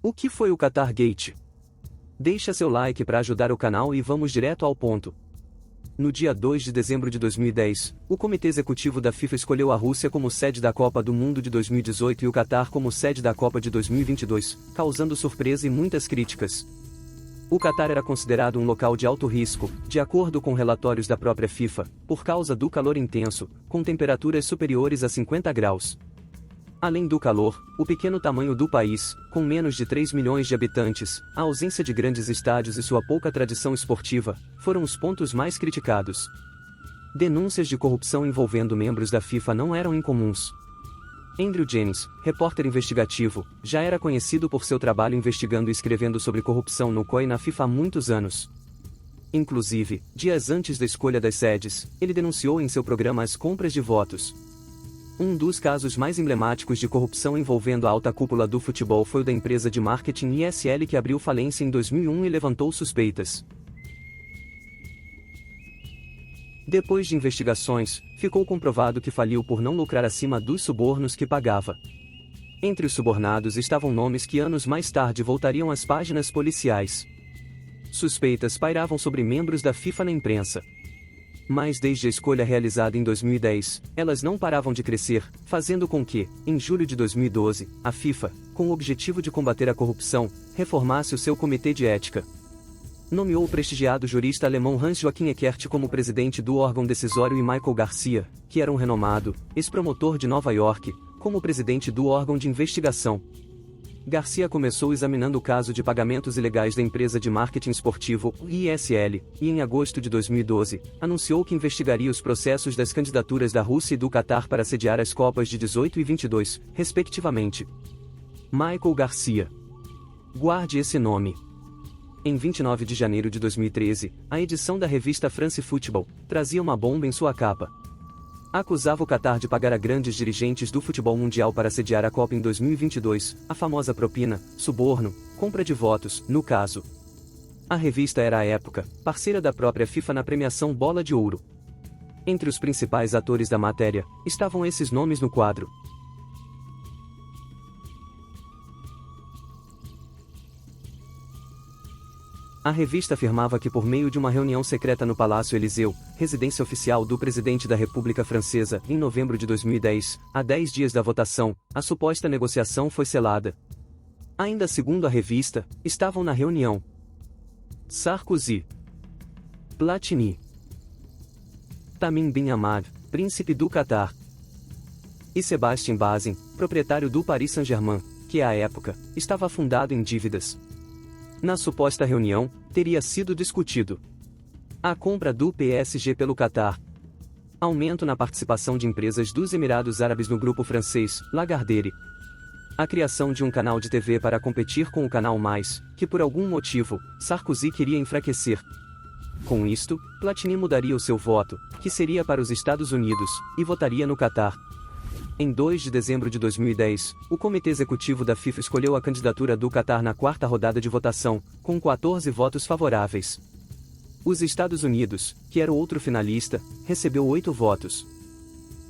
O que foi o Qatar Gate? Deixa seu like para ajudar o canal e vamos direto ao ponto. No dia 2 de dezembro de 2010, o Comitê Executivo da FIFA escolheu a Rússia como sede da Copa do Mundo de 2018 e o Qatar como sede da Copa de 2022, causando surpresa e muitas críticas. O Qatar era considerado um local de alto risco, de acordo com relatórios da própria FIFA, por causa do calor intenso, com temperaturas superiores a 50 graus. Além do calor, o pequeno tamanho do país, com menos de 3 milhões de habitantes, a ausência de grandes estádios e sua pouca tradição esportiva, foram os pontos mais criticados. Denúncias de corrupção envolvendo membros da FIFA não eram incomuns. Andrew Jennings, repórter investigativo, já era conhecido por seu trabalho investigando e escrevendo sobre corrupção no COI e na FIFA há muitos anos. Inclusive, dias antes da escolha das sedes, ele denunciou em seu programa as compras de votos. Um dos casos mais emblemáticos de corrupção envolvendo a alta cúpula do futebol foi o da empresa de marketing ISL que abriu falência em 2001 e levantou suspeitas. Depois de investigações, ficou comprovado que faliu por não lucrar acima dos subornos que pagava. Entre os subornados estavam nomes que anos mais tarde voltariam às páginas policiais. Suspeitas pairavam sobre membros da FIFA na imprensa. Mas desde a escolha realizada em 2010, elas não paravam de crescer, fazendo com que, em julho de 2012, a FIFA, com o objetivo de combater a corrupção, reformasse o seu comitê de ética. Nomeou o prestigiado jurista alemão Hans-Joachim Eckert como presidente do órgão decisório e Michael Garcia, que era um renomado ex-promotor de Nova York, como presidente do órgão de investigação. Garcia começou examinando o caso de pagamentos ilegais da empresa de marketing esportivo, ISL, e em agosto de 2012, anunciou que investigaria os processos das candidaturas da Rússia e do Qatar para sediar as Copas de 18 e 22, respectivamente. Michael Garcia. Guarde esse nome. Em 29 de janeiro de 2013, a edição da revista France Football trazia uma bomba em sua capa. Acusava o Qatar de pagar a grandes dirigentes do futebol mundial para sediar a Copa em 2022, a famosa propina, suborno, compra de votos, no caso. A revista era à época parceira da própria FIFA na premiação Bola de Ouro. Entre os principais atores da matéria, estavam esses nomes no quadro. A revista afirmava que por meio de uma reunião secreta no Palácio Eliseu, residência oficial do presidente da República Francesa, em novembro de 2010, a 10 dias da votação, a suposta negociação foi selada. Ainda segundo a revista, estavam na reunião Sarkozy, Platini, Tamim bin Hamad, príncipe do Qatar, e Sébastien Bazin, proprietário do Paris Saint-Germain, que à época, estava afundado em dívidas. Na suposta reunião, teria sido discutido a compra do PSG pelo Qatar, aumento na participação de empresas dos Emirados Árabes no grupo francês, Lagardère, a criação de um canal de TV para competir com o Canal Mais, que por algum motivo, Sarkozy queria enfraquecer. Com isto, Platini mudaria o seu voto, que seria para os Estados Unidos, e votaria no Qatar. Em 2 de dezembro de 2010, o Comitê Executivo da FIFA escolheu a candidatura do Qatar na quarta rodada de votação, com 14 votos favoráveis. Os Estados Unidos, que era o outro finalista, recebeu 8 votos.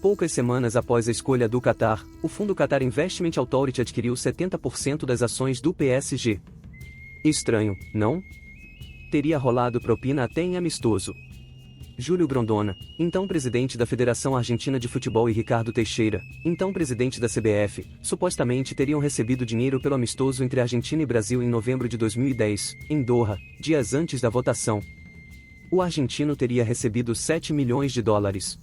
Poucas semanas após a escolha do Qatar, o fundo Qatar Investment Authority adquiriu 70% das ações do PSG. Estranho, não? Teria rolado propina até em amistoso. Júlio Grondona, então presidente da Federação Argentina de Futebol, e Ricardo Teixeira, então presidente da CBF, supostamente teriam recebido dinheiro pelo amistoso entre Argentina e Brasil em novembro de 2010, em Doha, dias antes da votação. O argentino teria recebido 7 milhões de dólares.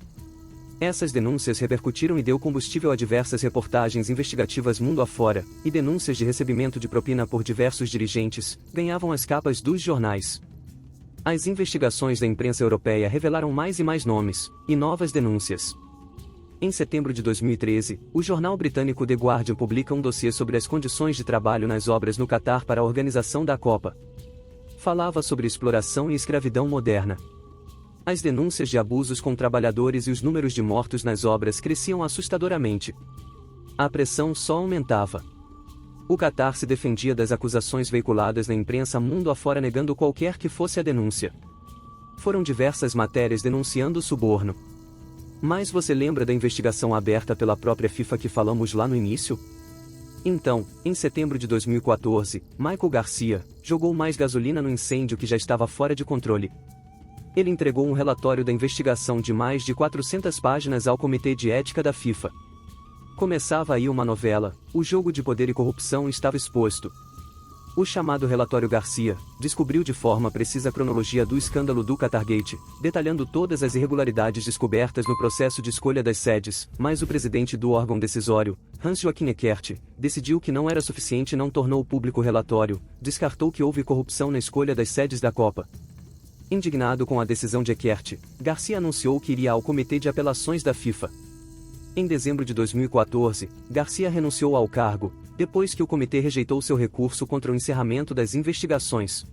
Essas denúncias repercutiram e deu combustível a diversas reportagens investigativas mundo afora, e denúncias de recebimento de propina por diversos dirigentes ganhavam as capas dos jornais. As investigações da imprensa europeia revelaram mais e mais nomes, e novas denúncias. Em setembro de 2013, o jornal britânico The Guardian publica um dossiê sobre as condições de trabalho nas obras no Qatar para a organização da Copa. Falava sobre exploração e escravidão moderna. As denúncias de abusos com trabalhadores e os números de mortos nas obras cresciam assustadoramente. A pressão só aumentava. O Qatar se defendia das acusações veiculadas na imprensa mundo afora, negando qualquer que fosse a denúncia. Foram diversas matérias denunciando o suborno. Mas você lembra da investigação aberta pela própria FIFA que falamos lá no início? Então, em setembro de 2014, Michael Garcia jogou mais gasolina no incêndio que já estava fora de controle. Ele entregou um relatório da investigação de mais de 400 páginas ao Comitê de Ética da FIFA. Começava aí uma novela, o jogo de poder e corrupção estava exposto. O chamado Relatório Garcia descobriu de forma precisa a cronologia do escândalo do Qatargate, detalhando todas as irregularidades descobertas no processo de escolha das sedes, mas o presidente do órgão decisório, Hans-Joachim Eckert, decidiu que não era suficiente e não tornou público o relatório, descartou que houve corrupção na escolha das sedes da Copa. Indignado com a decisão de Eckert, Garcia anunciou que iria ao Comitê de Apelações da FIFA. Em dezembro de 2014, Garcia renunciou ao cargo, depois que o comitê rejeitou seu recurso contra o encerramento das investigações.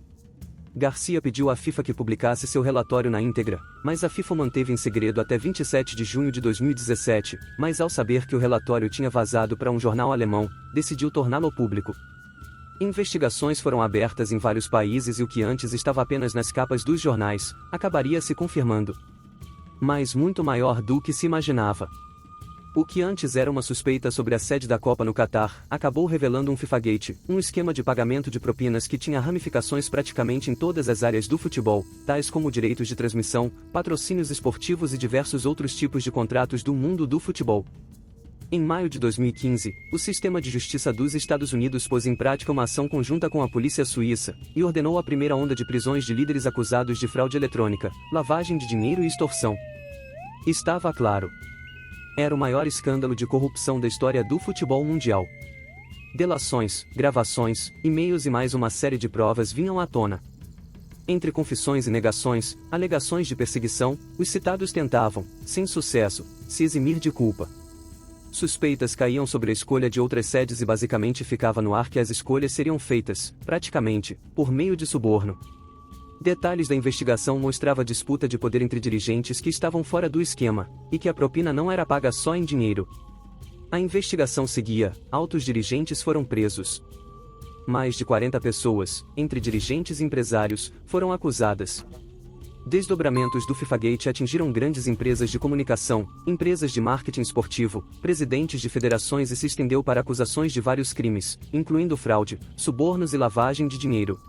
Garcia pediu à FIFA que publicasse seu relatório na íntegra, mas a FIFA o manteve em segredo até 27 de junho de 2017, mas ao saber que o relatório tinha vazado para um jornal alemão, decidiu torná-lo público. Investigações foram abertas em vários países e o que antes estava apenas nas capas dos jornais, acabaria se confirmando. Mas muito maior do que se imaginava. O que antes era uma suspeita sobre a sede da Copa no Catar, acabou revelando um FIFAgate, um esquema de pagamento de propinas que tinha ramificações praticamente em todas as áreas do futebol, tais como direitos de transmissão, patrocínios esportivos e diversos outros tipos de contratos do mundo do futebol. Em maio de 2015, o Sistema de Justiça dos Estados Unidos pôs em prática uma ação conjunta com a polícia suíça, e ordenou a primeira onda de prisões de líderes acusados de fraude eletrônica, lavagem de dinheiro e extorsão. Estava claro. Era o maior escândalo de corrupção da história do futebol mundial. Delações, gravações, e-mails e mais uma série de provas vinham à tona. Entre confissões e negações, alegações de perseguição, os citados tentavam, sem sucesso, se eximir de culpa. Suspeitas caíam sobre a escolha de outras sedes e basicamente ficava no ar que as escolhas seriam feitas, praticamente, por meio de suborno. Detalhes da investigação mostrava a disputa de poder entre dirigentes que estavam fora do esquema, e que a propina não era paga só em dinheiro. A investigação seguia, altos dirigentes foram presos. Mais de 40 pessoas, entre dirigentes e empresários, foram acusadas. Desdobramentos do FIFAgate atingiram grandes empresas de comunicação, empresas de marketing esportivo, presidentes de federações e se estendeu para acusações de vários crimes, incluindo fraude, subornos e lavagem de dinheiro.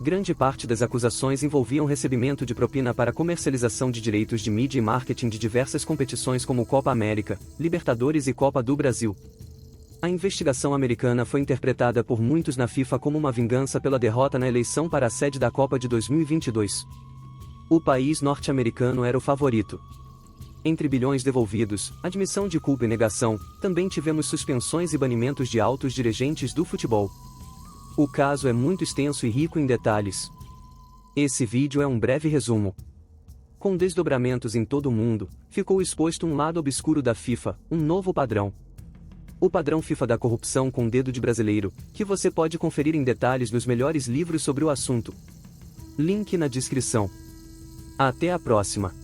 Grande parte das acusações envolviam recebimento de propina para comercialização de direitos de mídia e marketing de diversas competições como Copa América, Libertadores e Copa do Brasil. A investigação americana foi interpretada por muitos na FIFA como uma vingança pela derrota na eleição para a sede da Copa de 2022. O país norte-americano era o favorito. Entre bilhões devolvidos, admissão de culpa e negação, também tivemos suspensões e banimentos de altos dirigentes do futebol. O caso é muito extenso e rico em detalhes. Esse vídeo é um breve resumo. Com desdobramentos em todo o mundo, ficou exposto um lado obscuro da FIFA, um novo padrão. O padrão FIFA da corrupção com dedo de brasileiro, que você pode conferir em detalhes nos melhores livros sobre o assunto. Link na descrição. Até a próxima.